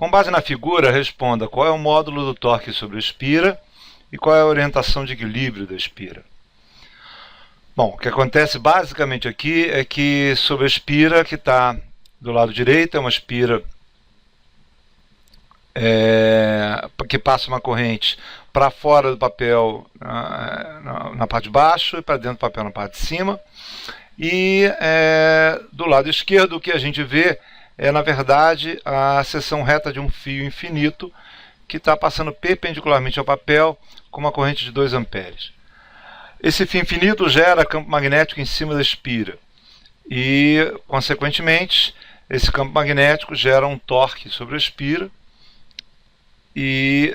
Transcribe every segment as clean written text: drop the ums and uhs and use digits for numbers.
Com base na figura, responda qual é o módulo do torque sobre a espira e qual é a orientação de equilíbrio da espira. Bom, o que acontece basicamente aqui é que sobre a espira que está do lado direito, é uma espira que passa uma corrente para fora do papel na parte de baixo e para dentro do papel na parte de cima. E do lado esquerdo o que a gente vê é, na verdade, a seção reta de um fio infinito que está passando perpendicularmente ao papel com uma corrente de 2 amperes. Esse fio infinito gera campo magnético em cima da espira e, consequentemente, esse campo magnético gera um torque sobre a espira e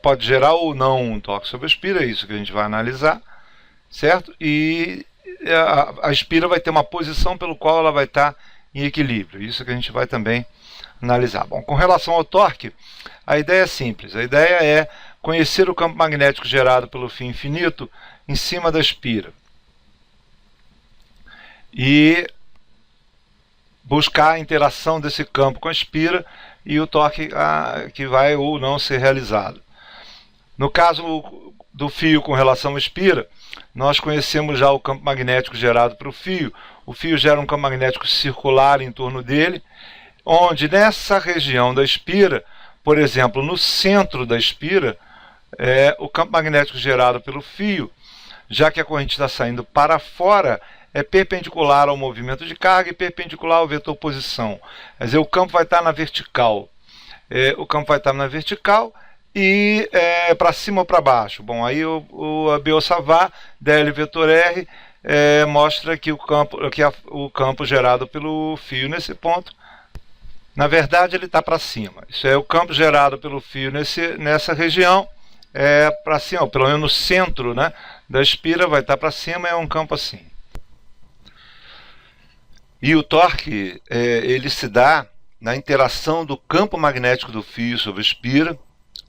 pode gerar ou não um torque sobre a espira, é isso que a gente vai analisar, certo? E a espira vai ter uma posição pelo qual ela vai estar em equilíbrio, isso que a gente vai também analisar. Bom, com relação ao torque, a ideia é simples, a ideia é conhecer o campo magnético gerado pelo fio infinito em cima da espira e buscar a interação desse campo com a espira e o torque que vai ou não ser realizado. No caso do fio com relação à espira, nós conhecemos já o campo magnético gerado para o fio gera um campo magnético circular em torno dele, onde nessa região da espira, por exemplo, no centro da espira, o campo magnético gerado pelo fio, já que a corrente está saindo para fora, é perpendicular ao movimento de carga e perpendicular ao vetor posição. Quer dizer, o campo vai estar na vertical. O campo vai estar na vertical e para cima ou para baixo. Bom, aí a Biot-Savart, dl vetor R, mostra que o campo gerado pelo fio nesse ponto, na verdade, ele está para cima. Isso é o campo gerado pelo fio nessa região, para cima, ou pelo menos no centro, né, da espira vai estar para cima, é um campo assim. E o torque, ele se dá na interação do campo magnético do fio sobre a espira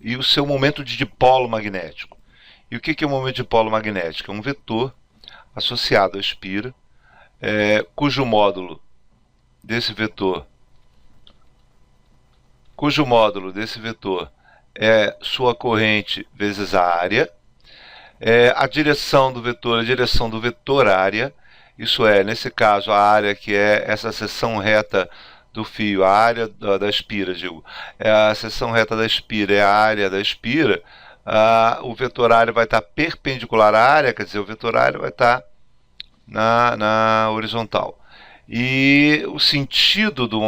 e o seu momento de dipolo magnético. E o que é o momento de dipolo magnético? É um vetor associado à espira, cujo módulo desse vetor é sua corrente vezes a área. A direção do vetor é a direção do vetor área. Isso é, nesse caso, a área que é essa seção reta do fio, a área da espira, digo. A seção reta da espira é a área da espira. O vetor área vai estar perpendicular à área, quer dizer, o vetor área vai estar na horizontal. E o sentido do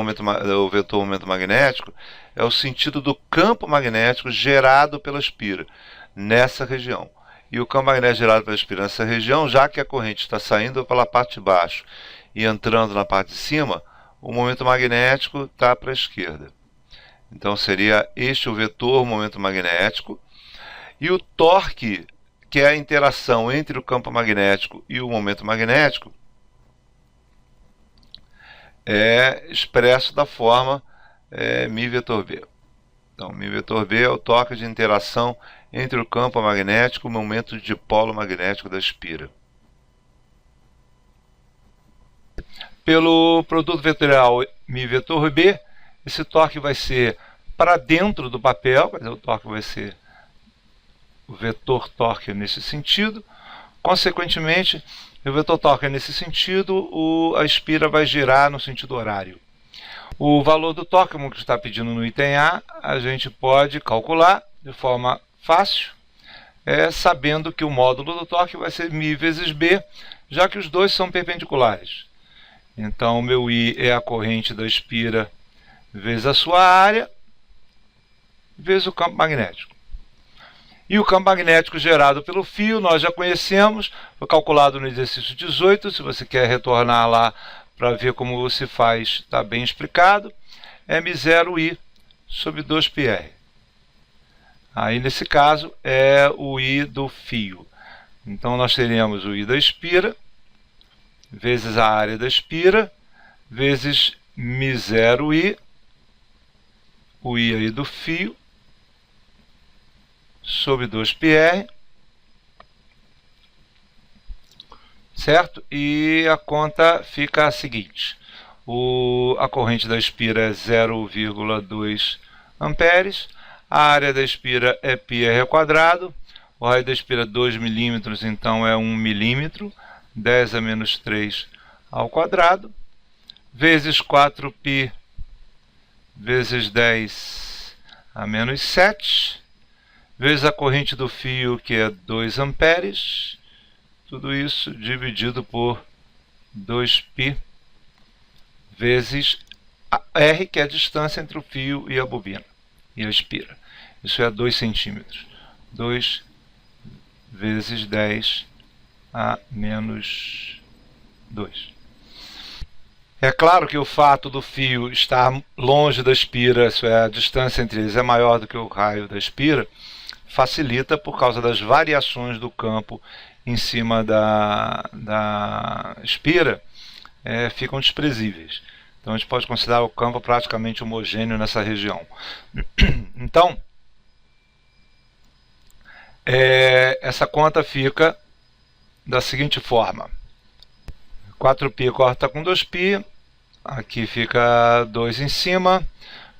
vetor momento magnético é o sentido do campo magnético gerado pela espira nessa região. E o campo magnético gerado pela espira nessa região, já que a corrente está saindo pela parte de baixo e entrando na parte de cima, o momento magnético está para a esquerda. Então seria este o vetor momento magnético. E o torque, que é a interação entre o campo magnético e o momento magnético, é expresso da forma μ vetor V. Então, μ vetor V é o torque de interação entre o campo magnético e o momento de dipolo magnético da espira. Pelo produto vetorial μ vetor B, esse torque vai ser para dentro do papel, quer dizer, o torque vai ser o vetor torque nesse sentido. Consequentemente, o vetor torque nesse sentido, a espira vai girar no sentido horário. O valor do torque, como está pedindo no item A, a gente pode calcular de forma fácil, sabendo que o módulo do torque vai ser μ vezes B, já que os dois são perpendiculares. Então, o meu I é a corrente da espira vezes a sua área, vezes o campo magnético. E o campo magnético gerado pelo fio, nós já conhecemos, foi calculado no exercício 18, se você quer retornar lá para ver como se faz, está bem explicado, é M0I sobre 2πr. Aí, nesse caso, é o I do fio. Então, nós teremos o I da espira, vezes a área da espira, vezes M0I, o I aí do fio, sobre 2πr, certo? E a conta fica a seguinte: a corrente da espira é 0,2 amperes. A área da espira é πr². O raio da espira é 2 milímetros, então é 1 milímetro. 10 a menos 3 ao quadrado. Vezes 4π vezes 10 a menos 7. Vezes a corrente do fio, que é 2 amperes. Tudo isso dividido por 2π vezes R, que é a distância entre o fio e a bobina, e a espira. Isso é 2 centímetros. 2 vezes 10 a menos 2. É claro que o fato do fio estar longe da espira, isso é, a distância entre eles é maior do que o raio da espira, facilita por causa das variações do campo em cima da espira, ficam desprezíveis. Então a gente pode considerar o campo praticamente homogêneo nessa região. Então, essa conta fica da seguinte forma: 4π corta com 2π, aqui fica 2 em cima,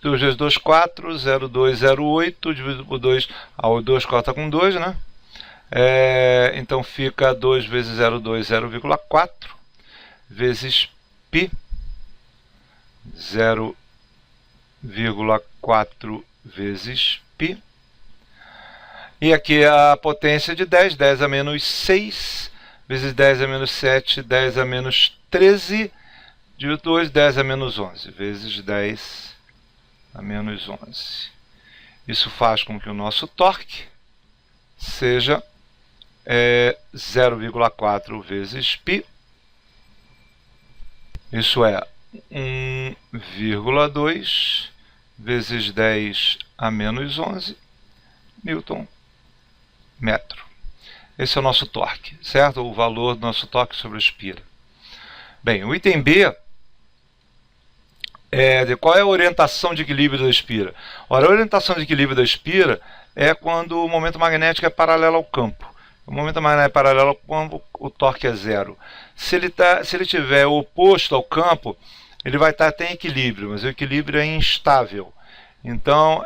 2 vezes 2, 4, 0,2, 0,8, dividido por 2, o 2 corta com 2, né? Então fica 2 vezes 0,2, 0,4, vezes π, 0,4 vezes π. E aqui a potência de 10, 10 a menos 6, vezes 10 a menos 7, 10 a menos 13, dividido por 2, 10 a menos 11, vezes 10 a menos 11. Isso faz com que o nosso torque seja 0,4 vezes π. Isso é 1,2 vezes 10 a menos 11 Newton metro. Esse é o nosso torque, certo? O valor do nosso torque sobre a espira. Bem, o item B é de qual é a orientação de equilíbrio da espira. Ora, a orientação de equilíbrio da espira é quando o momento magnético é paralelo ao campo. O momento magnético é paralelo ao campo, o torque é zero. Se ele estiver oposto ao campo, ele vai estar até em equilíbrio, mas o equilíbrio é instável. Então,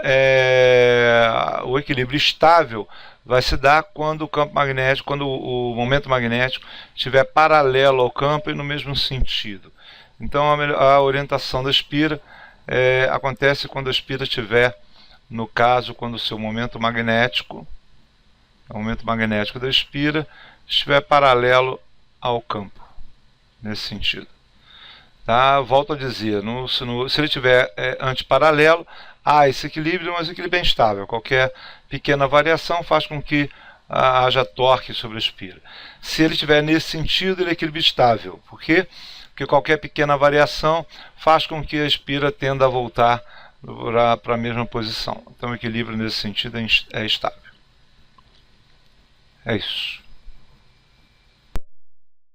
o equilíbrio estável vai se dar quando o campo magnético, quando o momento magnético estiver paralelo ao campo e no mesmo sentido. Então, a orientação da espira acontece quando a espira estiver, no caso, quando o seu momento magnético da espira estiver paralelo ao campo, nesse sentido. Tá? Volto a dizer, se ele estiver antiparalelo, há esse equilíbrio, mas o equilíbrio é instável. Qualquer pequena variação faz com que haja torque sobre a espira. Se ele estiver nesse sentido, ele é equilíbrio estável. Por quê? Porque qualquer pequena variação faz com que a espira tenda a voltar para a mesma posição. Então o equilíbrio nesse sentido é estável. É isso.